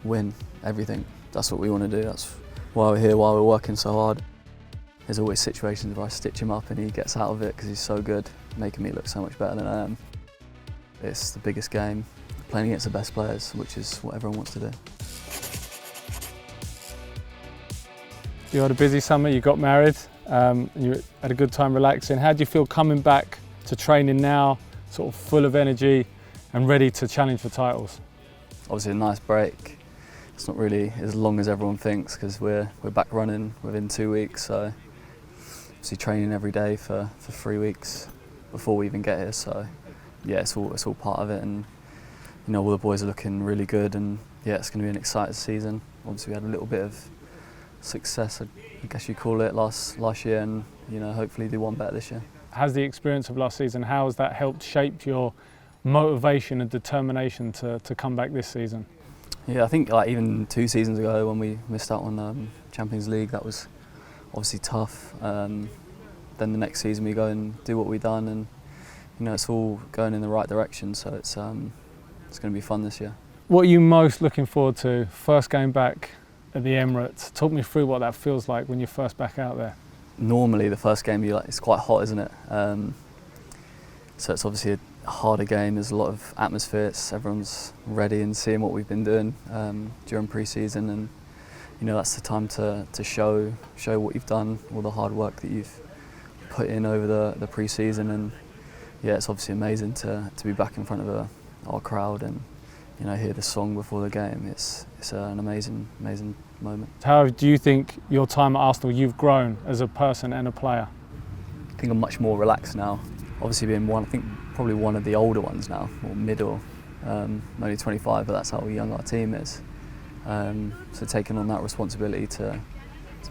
win everything. That's what we want to do. That's why we're here, why we're working so hard. There's always situations where I stitch him up and he gets out of it because he's so good, making me look so much better than I am. It's the biggest game, playing against the best players, which is what everyone wants to do. You had a busy summer, you got married, you had a good time relaxing. How do you feel coming back to training now, sort of full of energy and ready to challenge for titles? Obviously a nice break. It's not really as long as everyone thinks because we're back running within 2 weeks. So obviously training every day for 3 weeks before we even get here. So yeah, it's all part of it, and you know all the boys are looking really good, and yeah, it's going to be an exciting season. Obviously we had a little bit of success, I guess you call it, last year, and you know hopefully do one better this year. Has the experience of last season, how has that helped shape your motivation and determination to come back this season? Yeah, I think like even 2 seasons ago when we missed out on Champions League, that was obviously tough. Then the next season we go and do what we've done, and you know it's all going in the right direction. So it's going to be fun this year. What are you most looking forward to? First game back at the Emirates. Talk me through what that feels like when you're first back out there. Normally the first game it's quite hot, isn't it? So it's obviously a harder game. There's a lot of atmosphere. Everyone's ready and seeing what we've been doing during pre-season, and you know that's the time to show what you've done, all the hard work that you've put in over the pre-season. And yeah, it's obviously amazing to be back in front of our crowd and you know hear the song before the game. It's an amazing moment. How do you think your time at Arsenal, you've grown as a person and a player? I think I'm much more relaxed now. Obviously being I think probably one of the older ones now, or middle. I'm only 25, but that's how young our team is. So taking on that responsibility to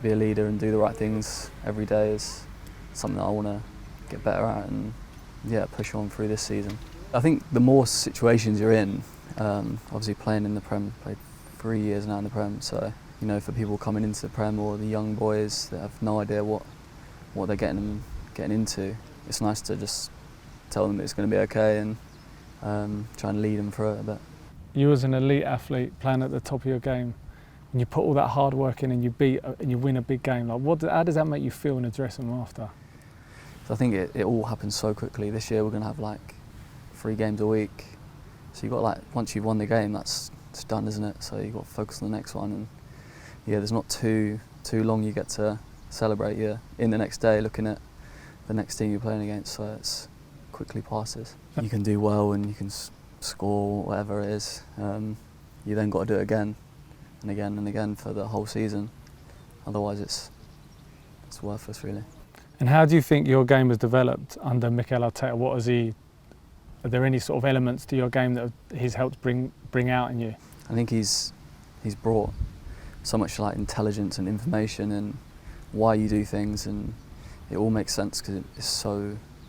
be a leader and do the right things every day is something that I want to get better at and yeah, push on through this season. I think the more situations you're in, obviously playing in the Prem, played 3 years now in the Prem, so you know for people coming into the Prem or the young boys that have no idea what they're getting into, it's nice to just tell them it's going to be okay and try and lead them through it a bit. You as an elite athlete playing at the top of your game, and you put all that hard work in and you win a big game, like how does that make you feel in the dressing room after? So I think it all happens so quickly. This year we're going to have like 3 games a week, so you've got like once you've won the game, it's done, isn't it? So you've got to focus on the next one, and yeah, there's not too long you get to celebrate. You're in the next day looking at the next team you're playing against, so it's quickly passes. You can do well and you can score whatever it is. You then got to do it again and again and again for the whole season. Otherwise, it's worthless, really. And how do you think your game has developed under Mikel Arteta? Are there any sort of elements to your game that he's helped bring out in you? I think he's brought so much like intelligence and information and why you do things, and it all makes sense because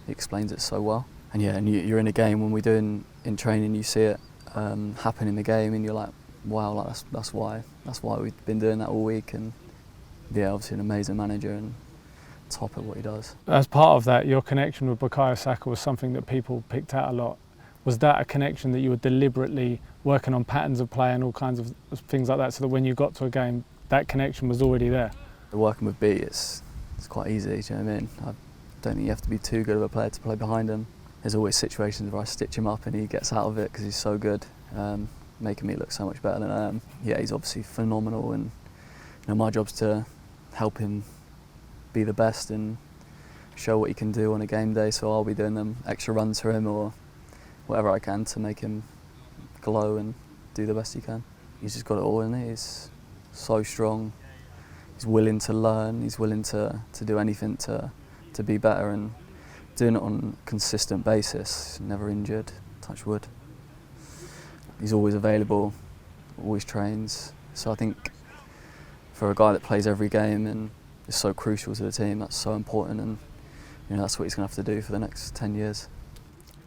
he explains it so well. And yeah, and you're in a game when we do in training, you see it happen in the game, and you're like, wow, like that's why we've been doing that all week. And yeah, obviously an amazing manager and top at what he does. As part of that, your connection with Bukayo Saka was something that people picked out a lot. Was that a connection that you were deliberately working on patterns of play and all kinds of things like that, so that when you got to a game, that connection was already there? Working with B, it's quite easy, do you know what I mean? I don't think you have to be too good of a player to play behind him. There's always situations where I stitch him up and he gets out of it because he's so good, making me look so much better than I am. Yeah, he's obviously phenomenal, and you know, my job's to help him be the best and show what he can do on a game day, so I'll be doing them extra runs for him or whatever I can to make him glow and do the best he can. He's just got it all in it. He's so strong. He's willing to learn. He's willing to do anything to be better, and doing it on a consistent basis. Never injured, touch wood. He's always available, always trains. So I think for a guy that plays every game and is so crucial to the team, that's so important, and you know that's what he's going to have to do for the next 10 years.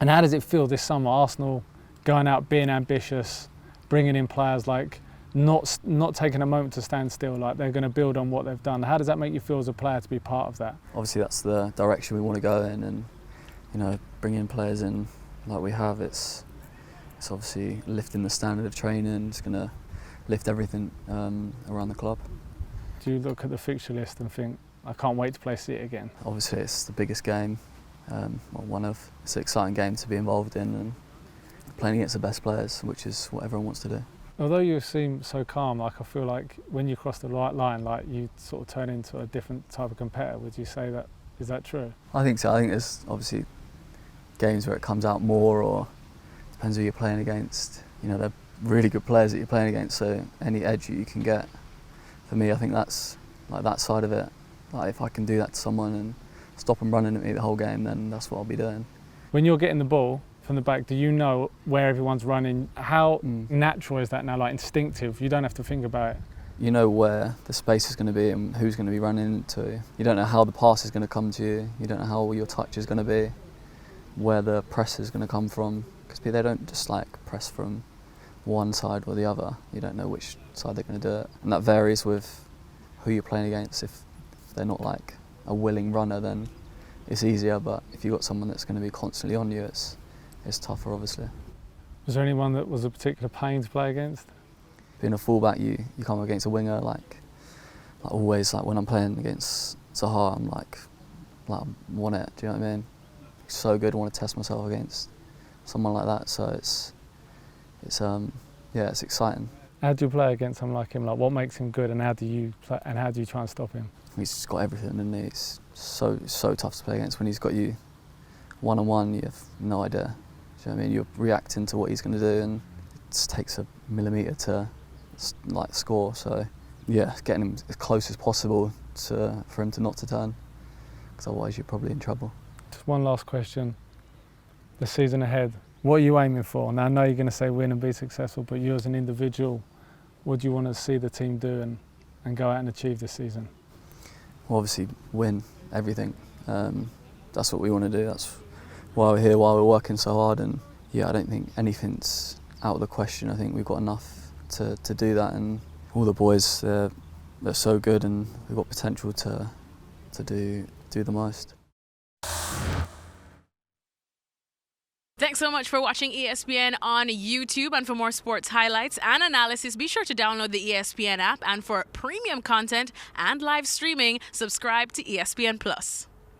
And how does it feel this summer, Arsenal going out, being ambitious, bringing in players like not taking a moment to stand still, like they're going to build on what they've done? How does that make you feel as a player to be part of that? Obviously that's the direction we want to go in, and you know, bringing players in like we have, it's obviously lifting the standard of training. It's going to lift everything around the club. Do you look at the fixture list and think, I can't wait to play City again? Obviously it's the biggest game, it's an exciting game to be involved in, and playing against the best players, which is what everyone wants to do. Although you seem so calm, like I feel like when you cross the right line, like you sort of turn into a different type of competitor. Would you say that, is that true? I think so. I think there's obviously games where it comes out more, or depends who you're playing against. You know, they're really good players that you're playing against, so any edge that you can get. For me, I think that's like that side of it. Like if I can do that to someone and stop them running at me the whole game, then that's what I'll be doing. When you're getting the ball from the back, do you know where everyone's running? How natural is that now, like instinctive? You don't have to think about it. You know where the space is going to be and who's going to be running into. You don't know how the pass is going to come to you. You don't know how your touch is going to be, where the press is going to come from. Because they don't just like press from one side or the other. You don't know which side they're going to do it. And that varies with who you're playing against. If they're not like a willing runner, then it's easier. But if you've got someone that's going to be constantly on you, it's tougher, obviously. Was there anyone that was a particular pain to play against? Being a fullback, you come against a winger, like always, like when I'm playing against Zaha, I'm like I want it, do you know what I mean? He's so good, I want to test myself against someone like that, so it's exciting. How do you play against someone like him? Like what makes him good, and how do you try and stop him? He's just got everything, and he's so tough to play against. When he's got you one-on-one, you have no idea. Do you know what I mean? You're reacting to what he's going to do, and it just takes a millimetre to like score. So yeah, getting him as close as possible for him not to turn, because otherwise you're probably in trouble. Just one last question. The season ahead, what are you aiming for? Now I know you're going to say win and be successful, but you as an individual, what do you want to see the team do and go out and achieve this season? Well, obviously win everything. That's what we want to do. That's why we're here, why we're working so hard. And yeah, I don't think anything's out of the question. I think we've got enough to do that, and all the boys, they're so good, and we've got potential to do the most. Thanks so much for watching ESPN on YouTube, and for more sports highlights and analysis, be sure to download the ESPN app, and for premium content and live streaming, subscribe to ESPN Plus.